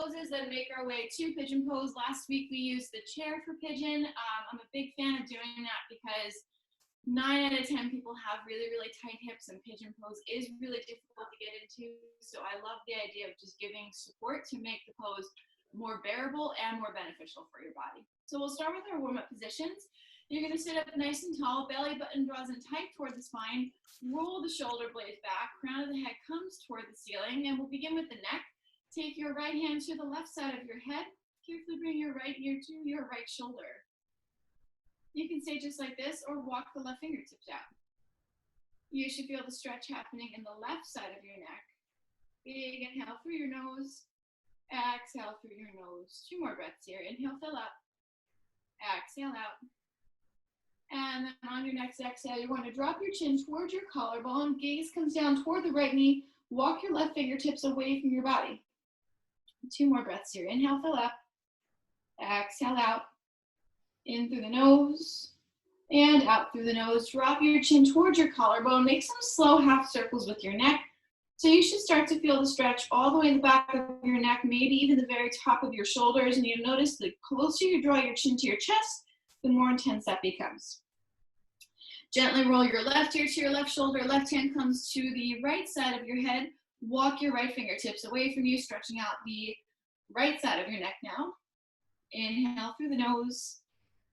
poses, then make our way to pigeon pose. Last week we used the chair for pigeon. I'm a big fan of doing that because 9 out of 10 people have really, really tight hips, and pigeon pose is really difficult to get into. So I love the idea of just giving support to make the pose more bearable and more beneficial for your body. So we'll start with our warm-up positions. You're going to sit up nice and tall, belly button draws in tight toward the spine, roll the shoulder blades back, crown of the head comes toward the ceiling, and we'll begin with the neck. Take your right hand to the left side of your head. Carefully bring your right ear to your right shoulder. You can stay just like this or walk the left fingertips out. You should feel the stretch happening in the left side of your neck. Big inhale through your nose. Exhale through your nose. 2 more breaths here. Inhale, fill up. Exhale out. And then on your next exhale, you're going to drop your chin towards your collarbone. Gaze comes down toward the right knee. Walk your left fingertips away from your body. 2 more breaths here. Inhale, fill up. Exhale out. In through the nose and out through the nose. Drop your chin towards your collarbone. Make some slow half circles with your neck. So you should start to feel the stretch all the way in the back of your neck, maybe even the very top of your shoulders. And you'll notice the closer you draw your chin to your chest, the more intense that becomes. Gently roll your left ear to your left shoulder. Left hand comes to the right side of your head. Walk your right fingertips away from you, stretching out the right side of your neck now. Inhale through the nose.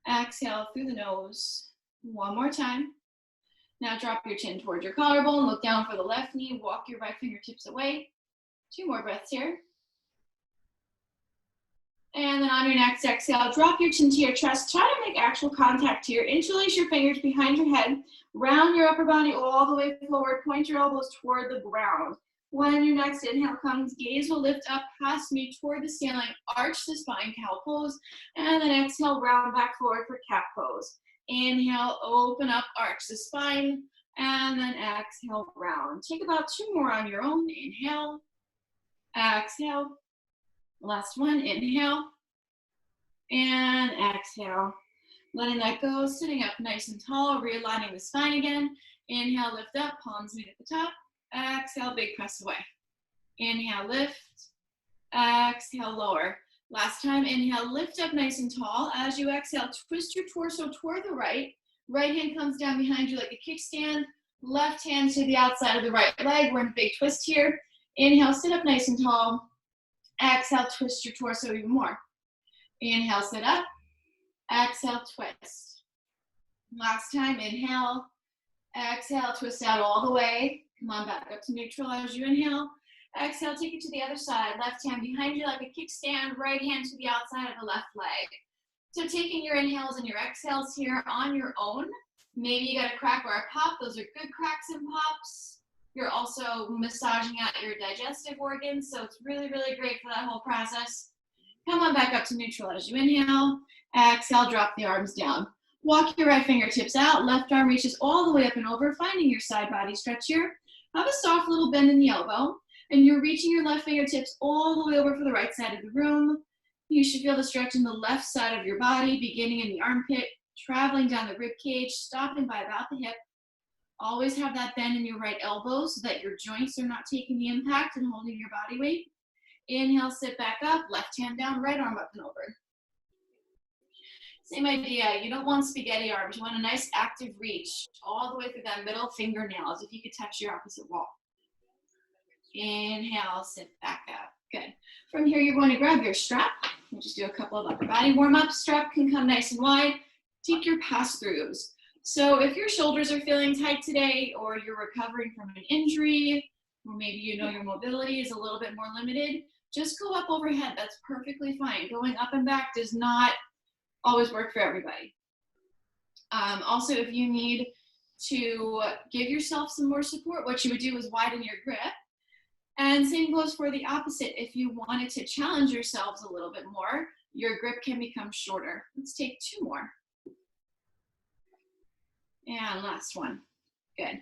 Exhale through the nose. 1 more time. Now drop your chin towards your collarbone. Look down for the left knee. Walk your right fingertips away. 2 more breaths here. And then on your next exhale, drop your chin to your chest. Try to make actual contact here. Interlace your fingers behind your head. Round your upper body all the way forward. Point your elbows toward the ground. When your next inhale comes, gaze will lift up past me toward the ceiling. Arch the spine, cow pose. And then exhale, round back forward for cat pose. Inhale, open up, arch the spine. And then exhale, round. Take about 2 more on your own. Inhale. Exhale. Last one. Inhale. And exhale. Letting that go. Sitting up nice and tall. Realigning the spine again. Inhale, lift up. Palms meet at the top. Exhale, big press away. Inhale, lift. Exhale, lower. Last time, inhale, lift up nice and tall. As you exhale, twist your torso toward the right. Right hand comes down behind you like a kickstand. Left hand to the outside of the right leg. We're in a big twist here. Inhale, sit up nice and tall. Exhale, twist your torso even more. Inhale, sit up. Exhale, twist. Last time, inhale. Exhale, twist out all the way. Come on back up to neutral as you inhale. Exhale, take it to the other side. Left hand behind you like a kickstand. Right hand to the outside of the left leg. So taking your inhales and your exhales here on your own. Maybe you got a crack or a pop. Those are good cracks and pops. You're also massaging out your digestive organs. So it's really, really great for that whole process. Come on back up to neutral as you inhale. Exhale, drop the arms down. Walk your right fingertips out. Left arm reaches all the way up and over, finding your side body stretch here. Have a soft little bend in the elbow, and you're reaching your left fingertips all the way over for the right side of the room. You should feel the stretch in the left side of your body, beginning in the armpit, traveling down the rib cage, stopping by about the hip. Always have that bend in your right elbow so that your joints are not taking the impact and holding your body weight. Inhale, sit back up, left hand down, right arm up and over. Same idea, you don't want spaghetti arms, you want a nice active reach all the way through that middle fingernails if you could touch your opposite wall. Inhale, sit back up, good. From here, you're going to grab your strap. We'll just do a couple of upper body warm-ups. Strap can come nice and wide. Take your pass-throughs. So if your shoulders are feeling tight today, or you're recovering from an injury, or maybe you know your mobility is a little bit more limited, just go up overhead, that's perfectly fine. Going up and back does not always work for everybody. Also, if you need to give yourself some more support, what you would do is widen your grip. And same goes for the opposite. If you wanted to challenge yourselves a little bit more, your grip can become shorter. Let's take 2 more. And last one. Good.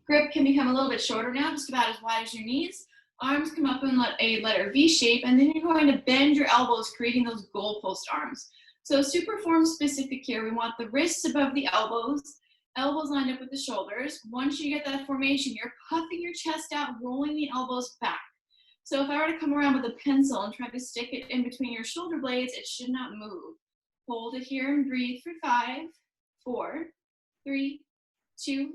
Grip can become a little bit shorter now, just about as wide as your knees. Arms come up in a letter V shape, and then you're going to bend your elbows, creating those goalpost arms. So super form specific here. We want the wrists above the elbows, elbows lined up with the shoulders. Once you get that formation, you're puffing your chest out, rolling the elbows back. So if I were to come around with a pencil and try to stick it in between your shoulder blades, it should not move. Hold it here and breathe for 5, 4, 3, 2,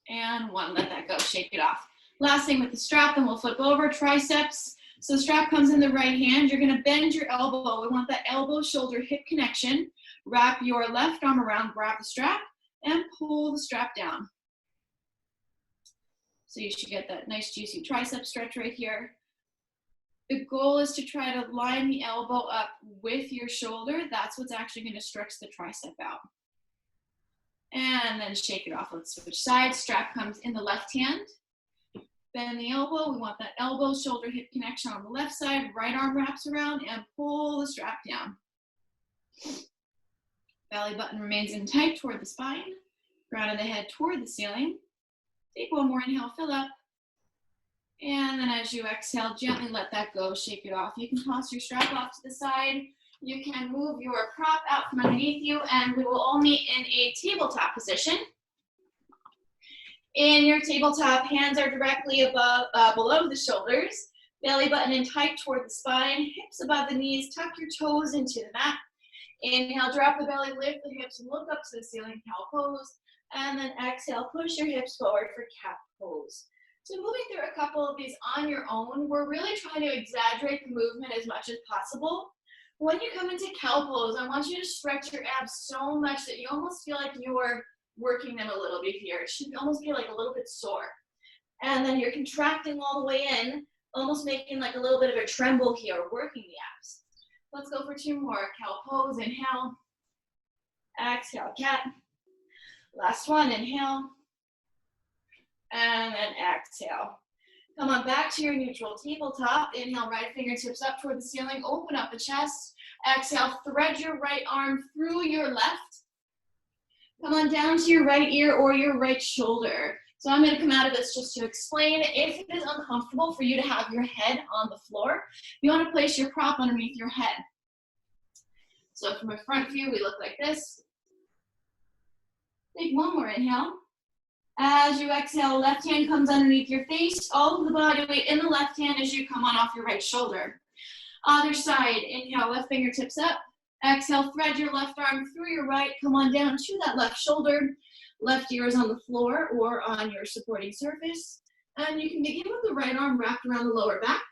and 1. Let that go, shake it off. Last thing with the strap, then we'll flip over, triceps. So the strap comes in the right hand. You're gonna bend your elbow. We want that elbow shoulder hip connection. Wrap your left arm around, grab the strap, and pull the strap down. So you should get that nice juicy tricep stretch right here. The goal is to try to line the elbow up with your shoulder. That's what's actually gonna stretch the tricep out. And then shake it off. Let's switch sides. Strap comes in the left hand. Bend the elbow. We want that elbow shoulder hip connection on the left side. Right arm wraps around and pull the strap down. Belly button remains in tight toward the spine. Crown of the head toward the ceiling. Take one more inhale, fill up. And then as you exhale, gently let that go, shake it off. You can toss your strap off to the side. You can move your prop out from underneath you, and we will all meet in a tabletop position. In your tabletop, hands are directly above, below the shoulders, belly button in tight toward the spine, hips above the knees, tuck your toes into the mat. Inhale, drop the belly, lift the hips, and look up to the ceiling, cow pose. And then exhale, push your hips forward for cat pose. So moving through a couple of these on your own, we're really trying to exaggerate the movement as much as possible. When you come into cow pose, I want you to stretch your abs so much that you almost feel like you're working them a little bit here. It should almost be like a little bit sore. And then you're contracting all the way in, almost making like a little bit of a tremble here, working the abs. Let's go for 2 more. Cow pose, inhale. Exhale, cat. Last one, inhale. And then exhale. Come on back to your neutral tabletop. Inhale, right fingertips up toward the ceiling. Open up the chest. Exhale, thread your right arm through your left. Come on down to your right ear or your right shoulder. So I'm gonna come out of this just to explain. If it is uncomfortable for you to have your head on the floor, you wanna place your prop underneath your head. So from a front view, we look like this. Take one more inhale. As you exhale, left hand comes underneath your face. All of the body weight in the left hand as you come on off your right shoulder. Other side, inhale, left fingertips up. Exhale, thread your left arm through your right. Come on down to that left shoulder. Left ear is on the floor or on your supporting surface. And you can begin with the right arm wrapped around the lower back.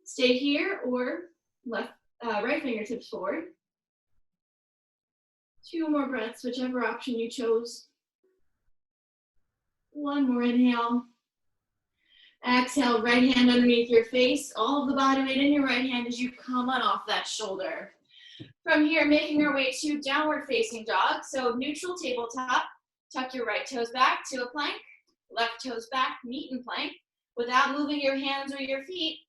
Stay here or right fingertips forward. 2 more breaths, whichever option you chose. 1 more inhale. Exhale, right hand underneath your face. All of the body weight in your right hand as you come on off that shoulder. From here, making our way to downward facing dog. So neutral tabletop, tuck your right toes back to a plank, left toes back, meet in plank. Without moving your hands or your feet,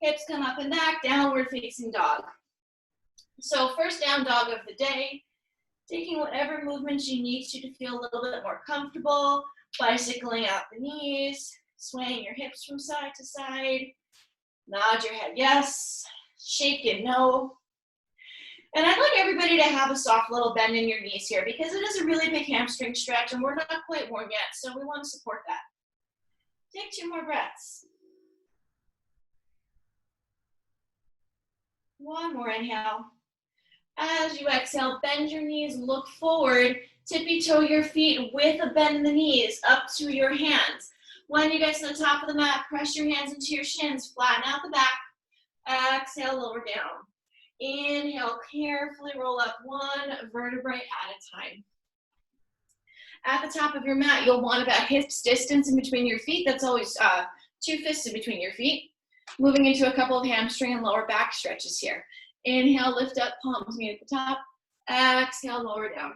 hips come up and back, downward facing dog. So first down dog of the day, taking whatever movements you need to feel a little bit more comfortable, bicycling out the knees, swaying your hips from side to side, nod your head yes, shake it no. And I'd like everybody to have a soft little bend in your knees here because it is a really big hamstring stretch and we're not quite warm yet, so we want to support that. Take 2 more breaths. 1 more inhale. As you exhale, bend your knees, look forward, tippy toe your feet with a bend in the knees up to your hands. When you get to the top of the mat, press your hands into your shins, flatten out the back. Exhale, lower down. Inhale, carefully roll up 1 vertebrae at a time. At the top of your mat, you'll want about hips distance in between your feet. That's always 2 fists in between your feet. Moving into a couple of hamstring and lower back stretches here. Inhale, lift up, palms meet at the top. Exhale, lower down.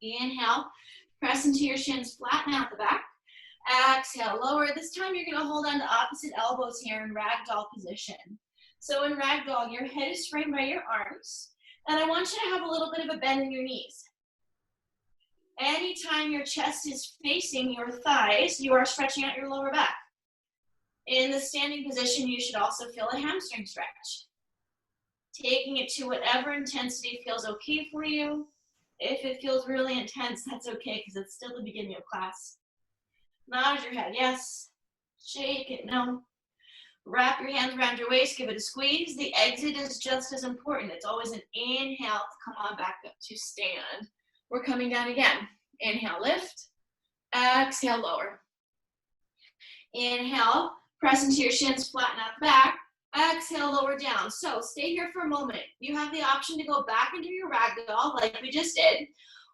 Inhale, press into your shins, flatten out the back. Exhale, lower. This time you're gonna hold on to opposite elbows here in ragdoll position. So in ragdoll, your head is framed by your arms, and I want you to have a little bit of a bend in your knees. Anytime your chest is facing your thighs, you are stretching out your lower back. In the standing position, you should also feel a hamstring stretch. Taking it to whatever intensity feels okay for you. If it feels really intense, that's okay because it's still the beginning of class. Nod your head, yes. Shake it, no. Wrap your hands around your waist, give it a squeeze. The exit is just as important. It's always an inhale, come on back up to stand. We're coming down again. Inhale, lift. Exhale, lower. Inhale, press into your shins, flatten out the back. Exhale, lower down. So stay here for a moment. You have the option to go back into your ragdoll like we just did,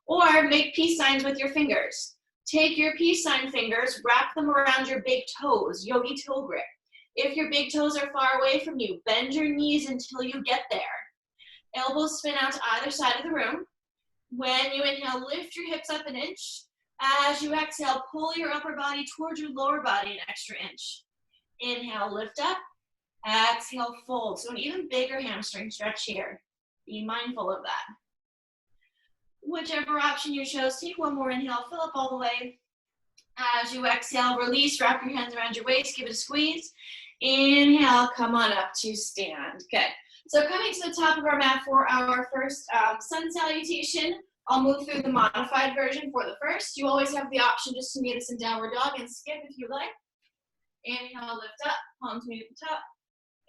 or make peace signs with your fingers. Take your peace sign fingers, wrap them around your big toes, yogi toe grip. If your big toes are far away from you, bend your knees until you get there. Elbows spin out to either side of the room. When you inhale, lift your hips up an inch. As you exhale, pull your upper body towards your lower body an extra inch. Inhale, lift up. Exhale, fold. So an even bigger hamstring stretch here. Be mindful of that. Whichever option you chose, take one more inhale, fill up all the way. As you exhale, release, wrap your hands around your waist, give it a squeeze. Inhale, come on up to stand. Good. So coming to the top of our mat for our first sun salutation, I'll move through the modified version for the first. You always have the option just to meet us in downward dog and skip if you like. Inhale, lift up, palms meet at the top.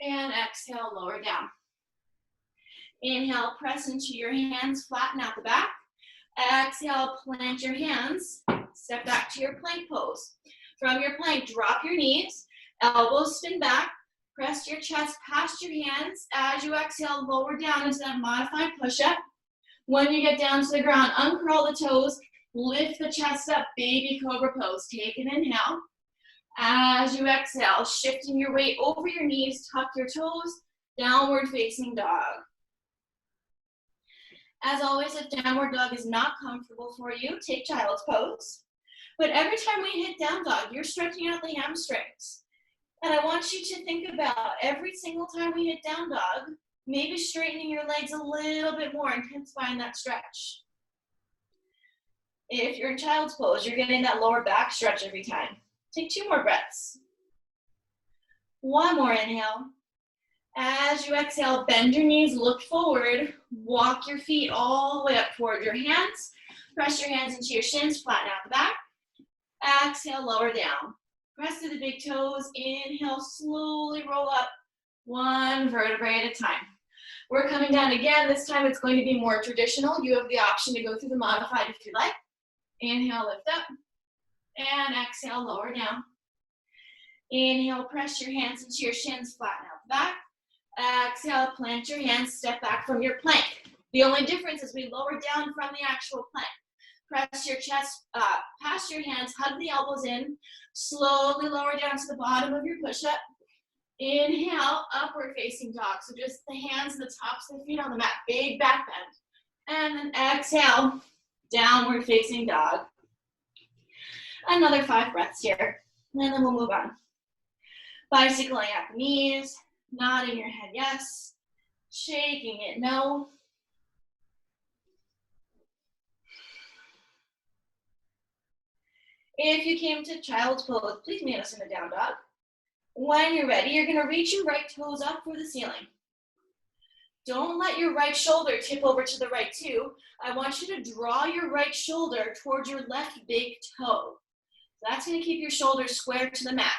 And exhale, lower down. Inhale, press into your hands, flatten out the back. Exhale, plant your hands, step back to your plank pose. From your plank, drop your knees, elbows spin back, press your chest past your hands. As you exhale, lower down into that modified push-up. When you get down to the ground, uncurl the toes, lift the chest up, baby cobra pose. Take an inhale. As you exhale, shifting your weight over your knees, tuck your toes, downward facing dog. As always, if downward dog is not comfortable for you, take child's pose. But every time we hit down dog, you're stretching out the hamstrings. And I want you to think about every single time we hit down dog, maybe straightening your legs a little bit more, intensifying that stretch. If you're in child's pose, you're getting that lower back stretch every time. Take 2 more breaths. 1 more inhale. As you exhale, bend your knees, look forward, walk your feet all the way up toward your hands. Press your hands into your shins, flatten out the back. Exhale, lower down. Press to the big toes, inhale, slowly roll up 1 vertebrae at a time. We're coming down again. This time it's going to be more traditional. You have the option to go through the modified if you like. Inhale, lift up. And exhale, lower down. Inhale, press your hands into your shins, flatten out the back. Exhale, plant your hands, step back from your plank. The only difference is we lower down from the actual plank. Press your chest past your hands, hug the elbows in. Slowly lower down to the bottom of your push-up. Inhale, upward facing dog. So just the hands, the tops of the feet on the mat, big back bend. And then exhale, downward facing dog. Another 5 breaths here, and then we'll move on. Bicycling at the knees, nodding your head yes, shaking it no. If you came to child's pose, please meet us in the down dog. When you're ready, you're gonna reach your right toes up for the ceiling. Don't let your right shoulder tip over to the right too. I want you to draw your right shoulder towards your left big toe. That's going to keep your shoulders square to the mat.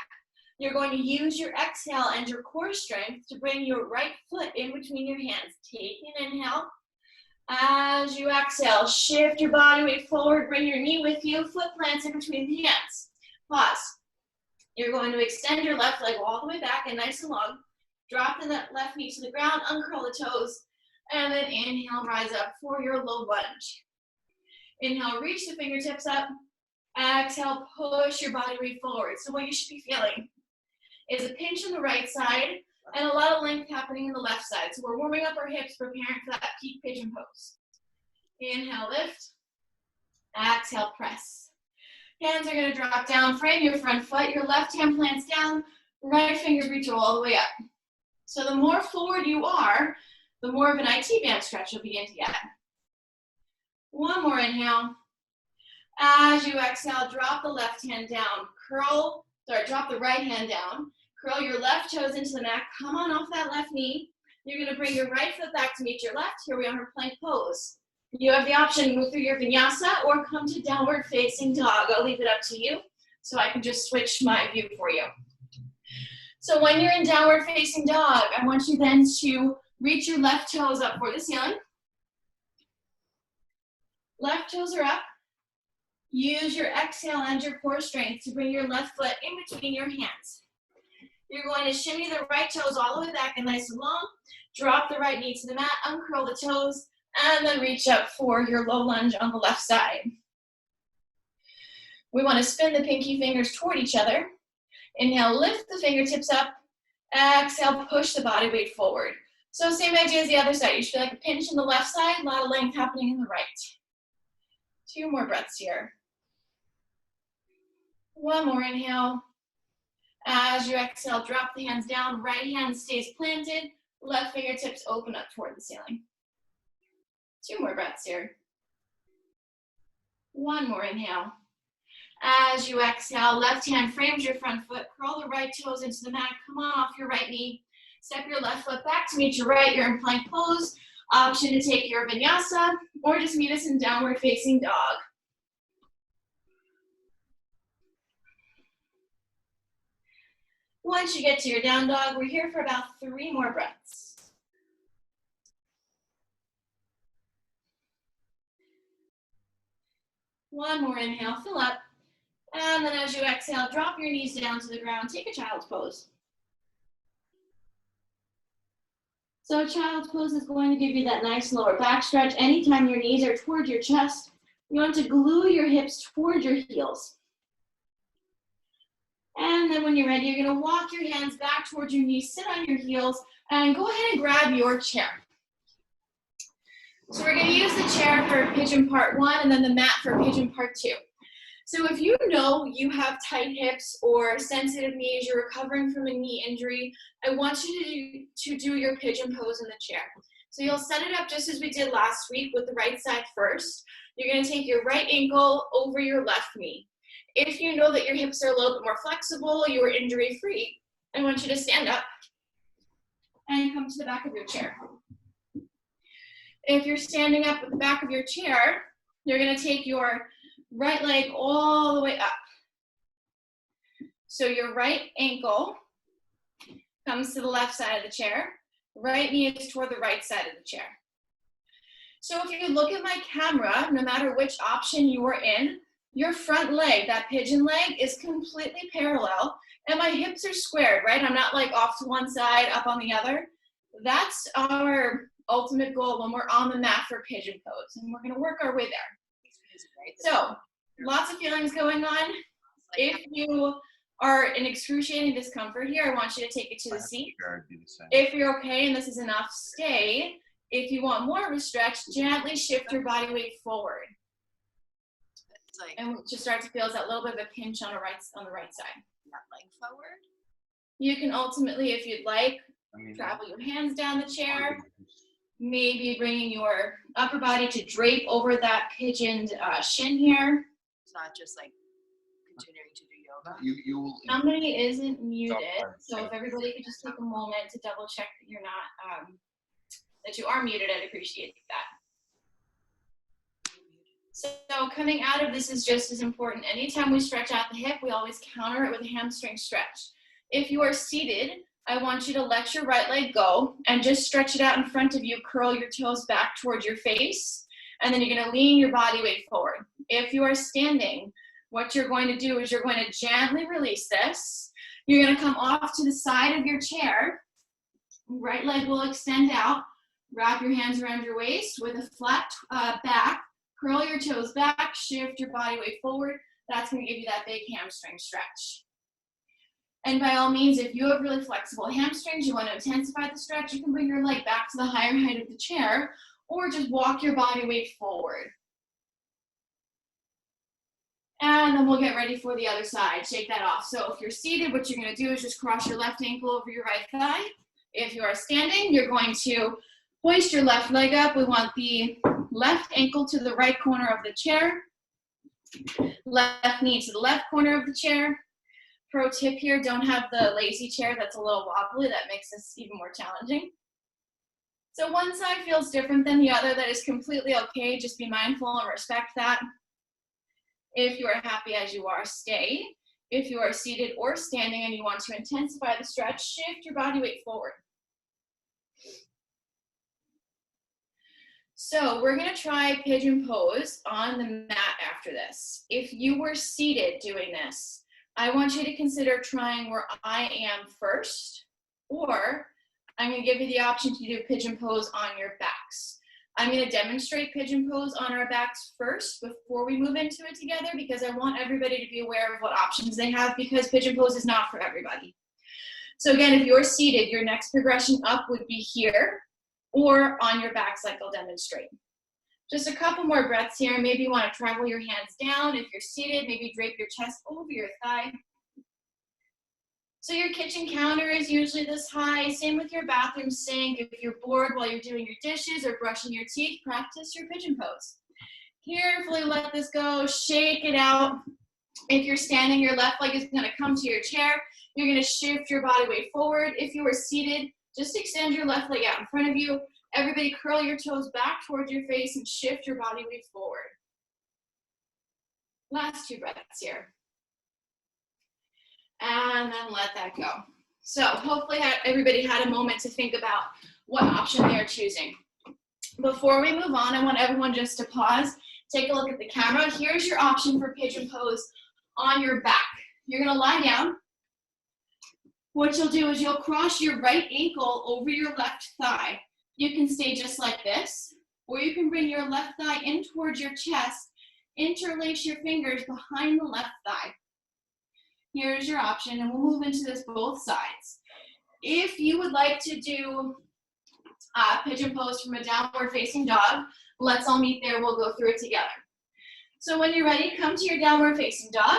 You're going to use your exhale and your core strength to bring your right foot in between your hands. Take an inhale. As you exhale, shift your body weight forward, bring your knee with you, foot plants in between the hands. Pause. You're going to extend your left leg all the way back and nice and long. Drop the left knee to the ground, uncurl the toes, and then inhale, rise up for your low lunge. Inhale, reach the fingertips up. Exhale, push your body weight forward. So what you should be feeling is a pinch on the right side and a lot of length happening in the left side. So we're warming up our hips, preparing for that peak pigeon pose. Inhale, lift. Exhale, press. Hands are going to drop down, frame your front foot. Your left hand plants down, right fingers reach all the way up. So the more forward you are, the more of an IT band stretch you'll begin to get. 1 more inhale. As you exhale, drop the left hand down. Drop the right hand down. Curl your left toes into the mat. Come on off that left knee. You're going to bring your right foot back to meet your left. Here we are in plank pose. You have the option to move through your vinyasa or come to downward facing dog. I'll leave it up to you so I can just switch my view for you. So when you're in downward facing dog, I want you then to reach your left toes up for the ceiling. Left toes are up. Use your exhale and your core strength to bring your left foot in between your hands. You're going to shimmy the right toes all the way back and nice and long. Drop the right knee to the mat, uncurl the toes, and then reach up for your low lunge on the left side. We want to spin the pinky fingers toward each other. Inhale, lift the fingertips up. Exhale, push the body weight forward. So same idea as the other side. You should feel like a pinch in the left side, a lot of length happening in the right. 2 more breaths here. 1 more inhale. As you exhale, drop the hands down. Right hand stays planted. Left fingertips open up toward the ceiling. 2 more breaths here. 1 more inhale. As you exhale, left hand frames your front foot. Curl the right toes into the mat. Come on off your right knee. Step your left foot back to meet your right. You're in plank pose. Option to take your vinyasa or just meet us in downward facing dog. Once you get to your down dog, we're here for about 3 more breaths. One more inhale, fill up. And then as you exhale, drop your knees down to the ground. Take a child's pose. So child's pose is going to give you that nice lower back stretch. Anytime your knees are toward your chest, you want to glue your hips toward your heels. And then when you're ready, you're going to walk your hands back towards your knees, sit on your heels, and go ahead and grab your chair. So we're going to use the chair for pigeon part 1 and then the mat for pigeon part 2. So if you know you have tight hips or sensitive knees, you're recovering from a knee injury, I want you to do your pigeon pose in the chair. So you'll set it up just as we did last week with the right side first. You're going to take your right ankle over your left knee. If you know that your hips are a little bit more flexible, you are injury-free, I want you to stand up and come to the back of your chair. If you're standing up at the back of your chair, you're going to take your right leg all the way up. So your right ankle comes to the left side of the chair. Right knee is toward the right side of the chair. So if you look at my camera, no matter which option you are in, your front leg, that pigeon leg, is completely parallel, and my hips are squared, right? I'm not like off to one side, up on the other. That's our ultimate goal when we're on the mat for pigeon pose, and we're gonna work our way there. So, lots of feelings going on. If you are in excruciating discomfort here, I want you to take it to the seat. If you're okay and this is enough, stay. If you want more of a stretch, gently shift your body weight forward. And just start to feel that little bit of a pinch on the right side. That leg forward. You can ultimately, if you'd like, travel your hands down the chair. Maybe bringing your upper body to drape over that pigeoned shin here. It's not just like continuing to do yoga. Somebody isn't muted, so if everybody could just take a moment to double check that you're not, that you are muted, I'd appreciate that. So coming out of this is just as important. Anytime we stretch out the hip, we always counter it with a hamstring stretch. If you are seated, I want you to let your right leg go and just stretch it out in front of you. Curl your toes back towards your face, and then you're going to lean your body weight forward. If you are standing, what you're going to do is you're going to gently release this. You're going to come off to the side of your chair. Right leg will extend out. Wrap your hands around your waist with a flat back. Curl your toes back, shift your body weight forward. That's going to give you that big hamstring stretch. And by all means, if you have really flexible hamstrings, you want to intensify the stretch, you can bring your leg back to the higher height of the chair, or just walk your body weight forward. And then we'll get ready for the other side. Shake that off. So if you're seated, what you're going to do is just cross your left ankle over your right thigh. If you are standing, you're going to hoist your left leg up. We want the left ankle to the right corner of the chair. Left knee to the left corner of the chair. Pro tip here, don't have the lazy chair that's a little wobbly. That makes this even more challenging. So one side feels different than the other. That is completely okay. Just be mindful and respect that. If you are happy as you are, stay. If you are seated or standing and you want to intensify the stretch, shift your body weight forward. So we're gonna try pigeon pose on the mat after this. If you were seated doing this, I want you to consider trying where I am first, or I'm gonna give you the option to do pigeon pose on your backs. I'm gonna demonstrate pigeon pose on our backs first before we move into it together, because I want everybody to be aware of what options they have, because pigeon pose is not for everybody. So again, if you're seated, your next progression up would be here or on your backs like I'll demonstrate. Just a couple more breaths here. Maybe you want to travel your hands down. If you're seated, maybe drape your chest over your thigh. So your kitchen counter is usually this high. Same with your bathroom sink. If you're bored while you're doing your dishes or brushing your teeth, practice your pigeon pose. Carefully let this go, shake it out. If you're standing, your left leg is gonna come to your chair. You're gonna shift your body weight forward. If you are seated, just extend your left leg out in front of you. Everybody curl your toes back towards your face and shift your body weight forward. Last 2 breaths here. And then let that go. So hopefully everybody had a moment to think about what option they're choosing. Before we move on, I want everyone just to pause, take a look at the camera. Here's your option for pigeon pose on your back. You're gonna lie down. What you'll do is you'll cross your right ankle over your left thigh. You can stay just like this, or you can bring your left thigh in towards your chest, interlace your fingers behind the left thigh. Here's your option, and we'll move into this both sides. If you would like to do pigeon pose from a downward facing dog, let's all meet there. We'll go through it together. So when you're ready, come to your downward facing dog.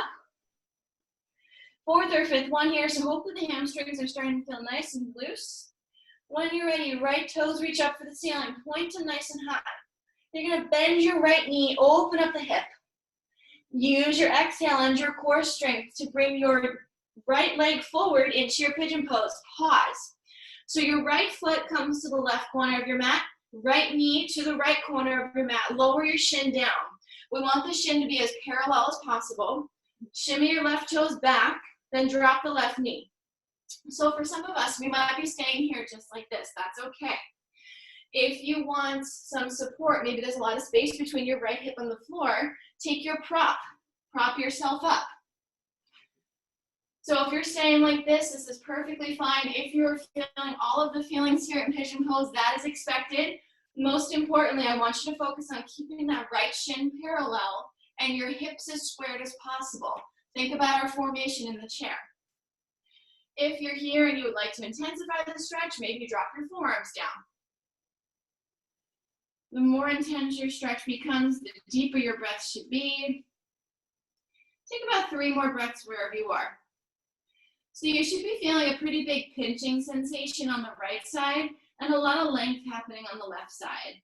4th or 5th one here, so hopefully the hamstrings are starting to feel nice and loose. When you're ready, right toes reach up for the ceiling, point them nice and high. You're gonna bend your right knee, open up the hip. Use your exhale and your core strength to bring your right leg forward into your pigeon pose. Pause. So your right foot comes to the left corner of your mat, right knee to the right corner of your mat. Lower your shin down. We want the shin to be as parallel as possible. Shimmy your left toes back, then drop the left knee. So for some of us, we might be staying here just like this. That's okay. If you want some support, maybe there's a lot of space between your right hip and the floor, take your prop yourself up. So if you're staying like this is perfectly fine. If you're feeling all of the feelings here in pigeon pose, that is expected. Most importantly, I want you to focus on keeping that right shin parallel and your hips as squared as possible. Think about our formation in the chair. If you're here and you would like to intensify the stretch, maybe drop your forearms down. The more intense your stretch becomes, the deeper your breath should be. Take about 3 more breaths wherever you are. So you should be feeling a pretty big pinching sensation on the right side and a lot of length happening on the left side.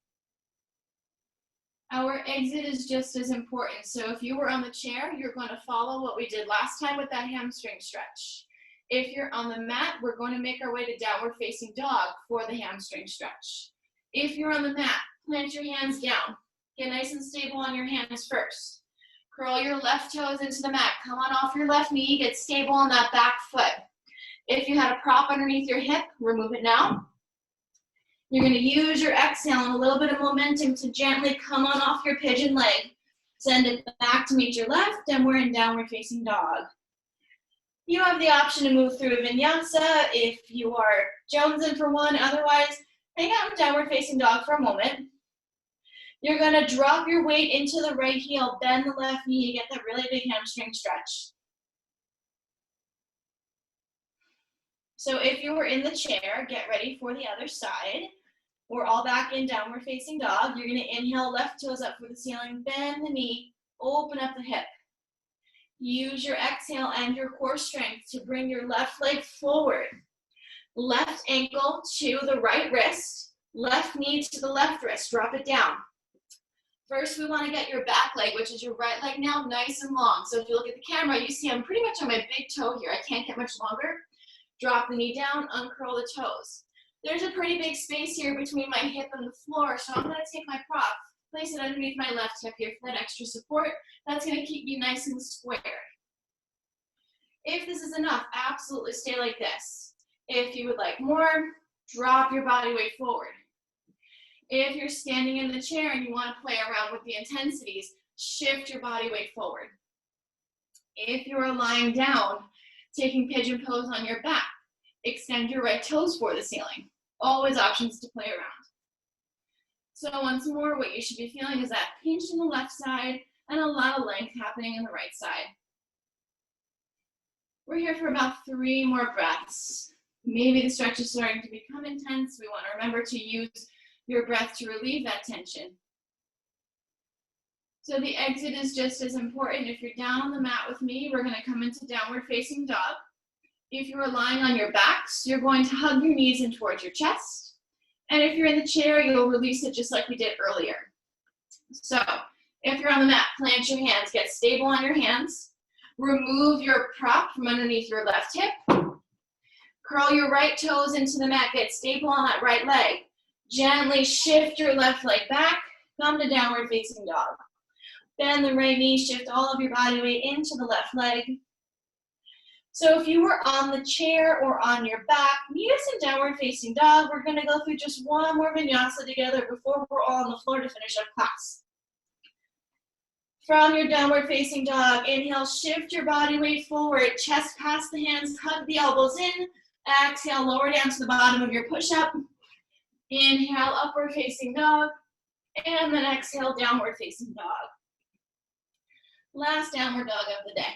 Our exit is just as important. So if you were on the chair, you're going to follow what we did last time with that hamstring stretch. If you're on the mat, we're going to make our way to downward facing dog for the hamstring stretch. If you're on the mat, plant your hands down. Get nice and stable on your hands first. Curl your left toes into the mat. Come on off your left knee. Get stable on that back foot. If you had a prop underneath your hip, remove it now. You're going to use your exhale and a little bit of momentum to gently come on off your pigeon leg. Send it back to meet your left, and we're in downward facing dog. You have the option to move through a vinyasa if you are jonesing for one. Otherwise, hang out in downward facing dog for a moment. You're going to drop your weight into the right heel, bend the left knee, get that really big hamstring stretch. So if you were in the chair, get ready for the other side. We're all back in downward facing dog. You're going to inhale, left toes up for the ceiling, bend the knee, open up the hip. Use your exhale and your core strength to bring your left leg forward. Left ankle to the right wrist, left knee to the left wrist. Drop it down. First, we want to get your back leg, which is your right leg now, nice and long. So if you look at the camera, you see I'm pretty much on my big toe here. I can't get much longer. Drop the knee down, uncurl the toes. There's a pretty big space here between my hip and the floor, so I'm going to take my prop, place it underneath my left hip here for that extra support. That's going to keep you nice and square. If this is enough, absolutely stay like this. If you would like more, drop your body weight forward. If you're standing in the chair and you want to play around with the intensities, shift your body weight forward. If you are lying down, taking pigeon pose on your back, extend your right toes for the ceiling. Always options to play around. So once more, what you should be feeling is that pinch in the left side and a lot of length happening in the right side. We're here for about 3 more breaths. Maybe the stretch is starting to become intense. We want to remember to use your breath to relieve that tension. So the exit is just as important. If you're down on the mat with me, we're going to come into downward facing dog. If you are lying on your backs, you're going to hug your knees in towards your chest. And if you're in the chair, you'll release it just like we did earlier. So if you're on the mat, plant your hands, get stable on your hands. Remove your prop from underneath your left hip. Curl your right toes into the mat, get stable on that right leg. Gently shift your left leg back, come to downward facing dog. Bend the right knee, shift all of your body weight into the left leg. So if you were on the chair or on your back, meet us in downward facing dog. We're going to go through just one more vinyasa together before we're all on the floor to finish up class. From your downward facing dog, inhale, shift your body weight forward, chest past the hands, hug the elbows in. Exhale, lower down to the bottom of your push-up. Inhale, upward facing dog, and then exhale, downward facing dog. Last downward dog of the day.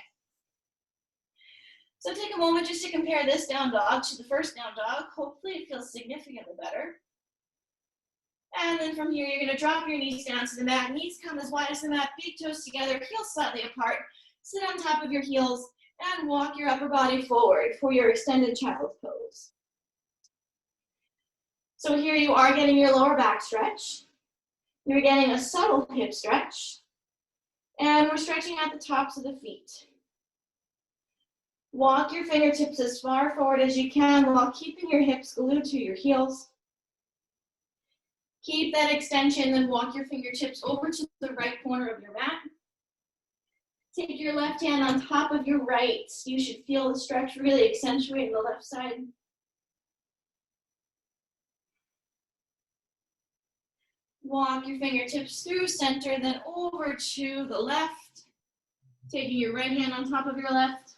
So take a moment just to compare this down dog to the first down dog. Hopefully it feels significantly better. And then from here, you're going to drop your knees down to the mat. Knees come as wide as the mat, big toes together, heels slightly apart. Sit on top of your heels and walk your upper body forward for your extended child's pose. So here you are getting your lower back stretch. You're getting a subtle hip stretch. And we're stretching at the tops of the feet. Walk your fingertips as far forward as you can while keeping your hips glued to your heels. Keep that extension, then walk your fingertips over to the right corner of your mat. Take your left hand on top of your right. You should feel the stretch really accentuate the left side. Walk your fingertips through center, then over to the left. Taking your right hand on top of your left.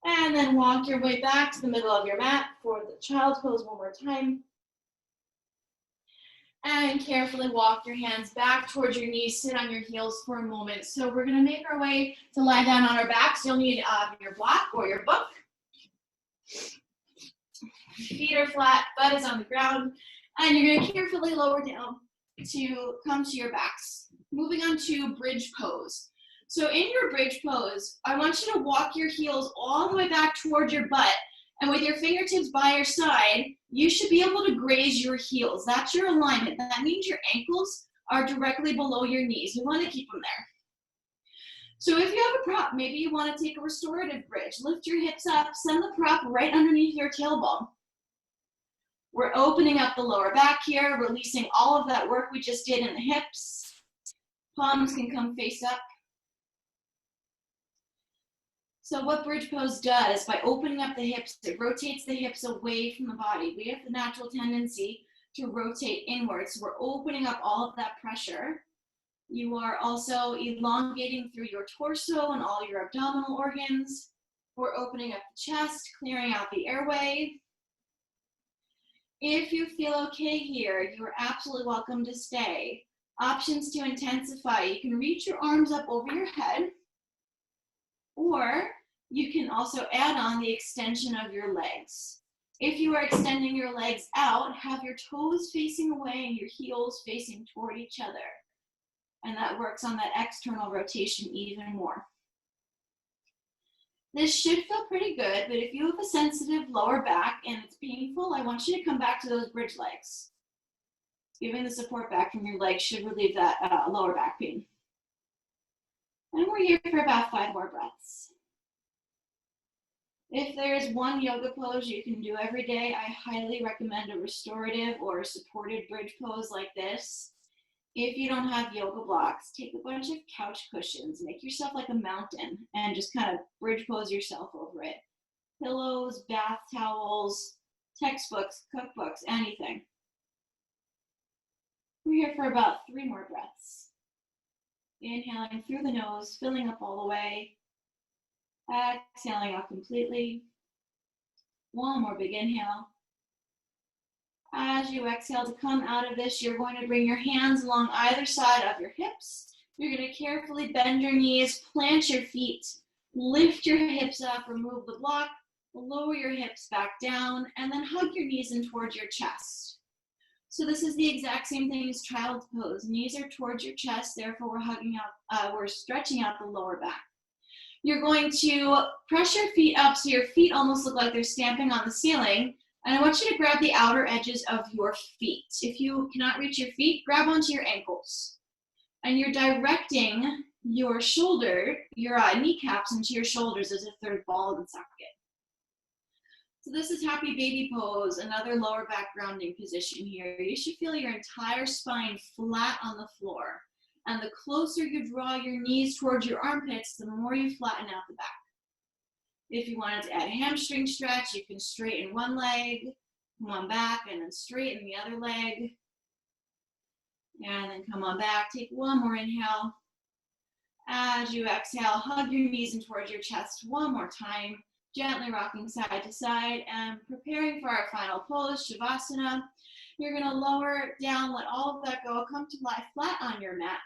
And then walk your way back to the middle of your mat for the child's pose one more time. And carefully walk your hands back towards your knees, sit on your heels for a moment. So we're gonna make our way to lie down on our backs. You'll need your block or your book. Feet are flat, butt is on the ground, and you're gonna carefully lower down to come to your backs. Moving on to bridge pose. So in your bridge pose, I want you to walk your heels all the way back towards your butt, and with your fingertips by your side, you should be able to graze your heels. That's your alignment. That means your ankles are directly below your knees. You want to keep them there. So if you have a prop, maybe you want to take a restorative bridge. Lift your hips up, send the prop right underneath your tailbone. We're opening up the lower back here, releasing all of that work we just did in the hips. Palms can come face up. So what bridge pose does, by opening up the hips, it rotates the hips away from the body. We have the natural tendency to rotate inwards. So we're opening up all of that pressure. You are also elongating through your torso and all your abdominal organs. We're opening up the chest, clearing out the airway. If you feel okay here, you are absolutely welcome to stay. Options to intensify. You can reach your arms up over your head, or you can also add on the extension of your legs. If you are extending your legs out, have your toes facing away and your heels facing toward each other. And that works on that external rotation even more. This should feel pretty good, but if you have a sensitive lower back and it's painful, I want you to come back to those bridge legs. Giving the support back from your legs should relieve that lower back pain. And we're here for about 5 more breaths. If there's one yoga pose you can do every day, I highly recommend a restorative or a supported bridge pose like this. If you don't have yoga blocks, take a bunch of couch cushions, make yourself like a mountain, and just kind of bridge pose yourself over it. Pillows, bath towels, textbooks, cookbooks, anything. We're here for about 3 more breaths. Inhaling through the nose, filling up all the way. Exhaling out completely. One more big inhale. As you exhale to come out of this, you're going to bring your hands along either side of your hips. You're going to carefully bend your knees, plant your feet, lift your hips up, remove the block, lower your hips back down, and then hug your knees in towards your chest. So this is the exact same thing as child's pose. Knees are towards your chest, therefore we're stretching out the lower back. You're going to press your feet up so your feet almost look like they're stamping on the ceiling. And I want you to grab the outer edges of your feet. If you cannot reach your feet, grab onto your ankles. And you're directing your shoulder, your kneecaps into your shoulders as if they're ball and socket. So this is happy baby pose, another lower back grounding position here. You should feel your entire spine flat on the floor. And the closer you draw your knees towards your armpits, the more you flatten out the back. If you wanted to add a hamstring stretch, you can straighten one leg, come on back, and then straighten the other leg. And then come on back, take one more inhale. As you exhale, hug your knees in towards your chest one more time, gently rocking side to side and preparing for our final pose, Shavasana. You're gonna lower down, let all of that go, come to lie flat on your mat.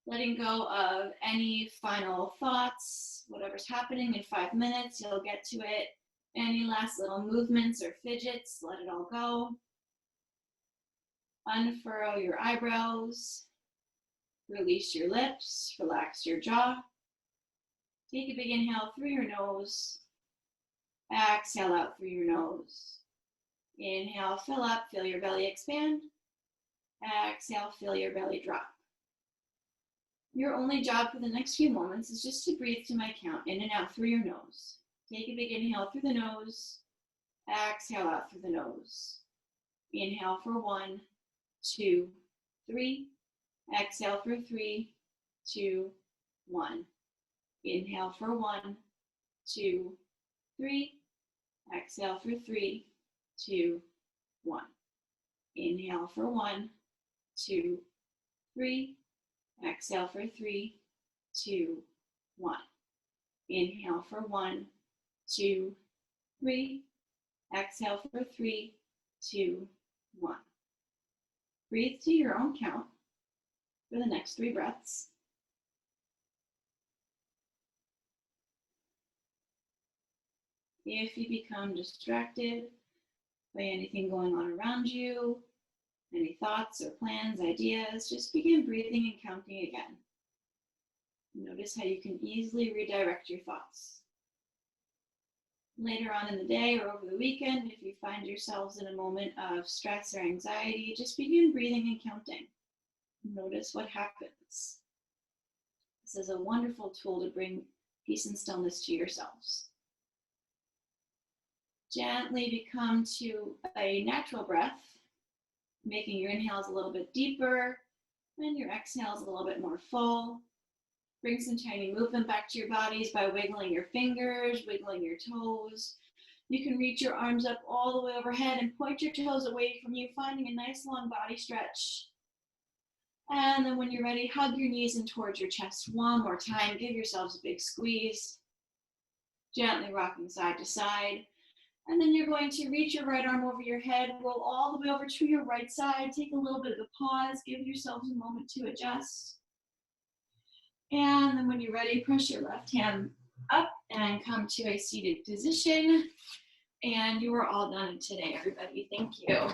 Letting go of any final thoughts, whatever's happening in 5 minutes, you'll get to it. Any last little movements or fidgets, let it all go. Unfurrow your eyebrows. Release your lips, relax your jaw. Take a big inhale through your nose. Exhale out through your nose. Inhale, fill up, feel your belly expand. Exhale, feel your belly drop. Your only job for the next few moments is just to breathe to my count, in and out through your nose. Take a big inhale through the nose. Exhale out through the nose. Inhale for 1, 2, 3. Exhale for 3, 2, 1. Inhale for 1, 2, 3. Exhale for 3, 2, 1. Inhale for 1, 2, 3. Exhale for 3, 2, 1. Inhale for 1, 2, 3. Exhale for 3, 2, 1. Breathe to your own count for the next 3 breaths. If you become distracted by anything going on around you, any thoughts or plans, ideas, just begin breathing and counting again. Notice how you can easily redirect your thoughts. Later on in the day or over the weekend, if you find yourselves in a moment of stress or anxiety, just begin breathing and counting. Notice what happens. This is a wonderful tool to bring peace and stillness to yourselves. Gently become to a natural breath, making your inhales a little bit deeper and your exhales a little bit more full. Bring some tiny movement back to your bodies by wiggling your fingers, wiggling your toes. You can reach your arms up all the way overhead and point your toes away from you, finding a nice long body stretch. And then when you're ready, hug your knees in towards your chest one more time. Give yourselves a big squeeze. Gently rocking side to side. And then you're going to reach your right arm over your head, roll all the way over to your right side, take a little bit of a pause, give yourselves a moment to adjust. And then when you're ready, press your left hand up and come to a seated position. And you are all done today, everybody. Thank you.